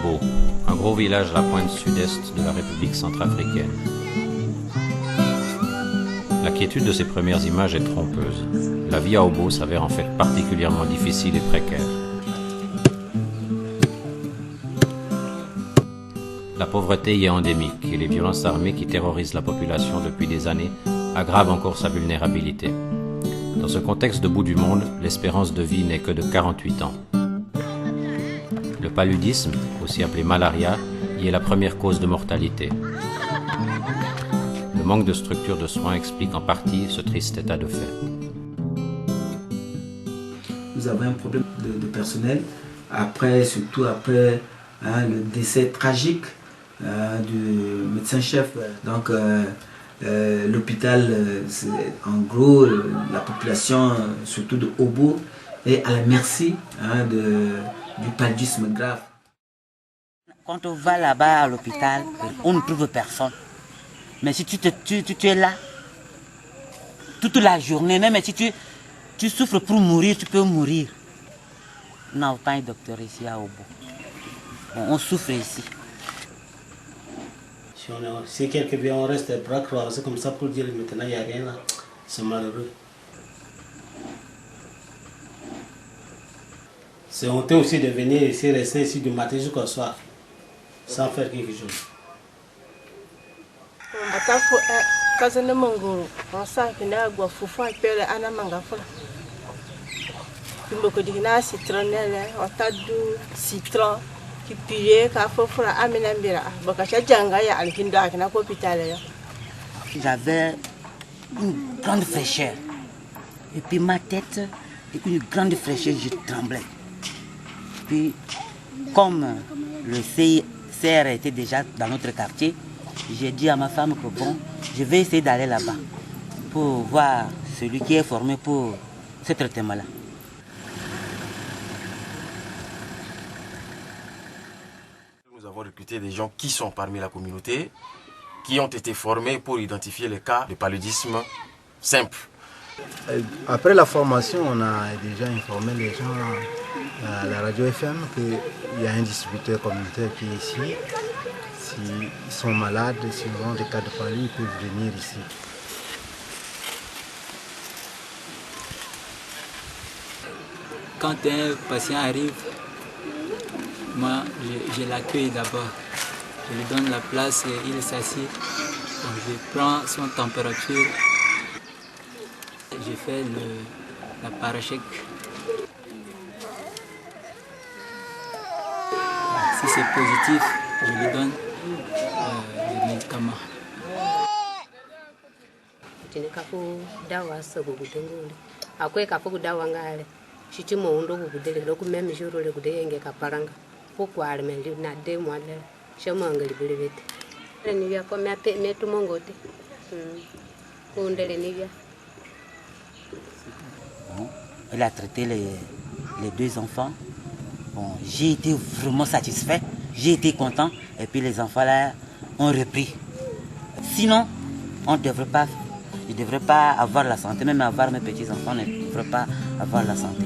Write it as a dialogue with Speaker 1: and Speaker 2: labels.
Speaker 1: Obo, un gros village à la pointe sud-est de la République centrafricaine. La quiétude de ces premières images est trompeuse. La vie à Obo s'avère en fait particulièrement difficile et précaire. La pauvreté y est endémique et les violences armées qui terrorisent la population depuis des années aggravent encore sa vulnérabilité. Dans ce contexte de bout du monde, l'espérance de vie n'est que de 48 ans. Le paludisme, aussi appelé malaria, y est la première cause de mortalité. Le manque de structures de soins explique en partie ce triste état de fait.
Speaker 2: Nous avons un problème de personnel, surtout après le décès tragique du médecin-chef. Donc l'hôpital, en gros, la population, surtout de Obo, est à la merci du paludisme grave.
Speaker 3: Quand on va là-bas à l'hôpital, on ne trouve personne. Mais si tu es là, toute la journée, même si tu souffres pour mourir, tu peux mourir. On a autant de docteurs ici à Obo. On souffre ici.
Speaker 4: Si quelqu'un vient, on reste bras croisés comme ça pour dire maintenant il n'y a rien là. C'est malheureux. C'est honteux aussi de venir ici, rester ici du matin jusqu'au soir, sans faire quelque chose.
Speaker 3: J'avais une grande fraîcheur. Et puis ma tête, et puis une grande fraîcheur, je tremblais. Puis, comme le CR était déjà dans notre quartier, j'ai dit à ma femme que bon, je vais essayer d'aller là-bas pour voir celui qui est formé pour ce traitement-là.
Speaker 5: Nous avons recruté des gens qui sont parmi la communauté, qui ont été formés pour identifier les cas de paludisme simple.
Speaker 6: Après la formation, on a déjà informé les gens à la radio FM qu'il y a un distributeur communautaire qui est ici. S'ils sont malades, s'ils ont des cas de palu, ils peuvent venir ici.
Speaker 7: Quand un patient arrive, moi je l'accueille d'abord. Je lui donne la place et il s'assied. Je prends son température. Je fais la parachèque. Si c'est positif, je lui donne les médicaments.
Speaker 3: Bon, elle a traité les deux enfants. Bon, j'ai été vraiment satisfait, j'ai été content et puis les enfants là ont repris. Sinon, je ne devrais pas avoir la santé, même avoir mes petits enfants ne devraient pas avoir la santé.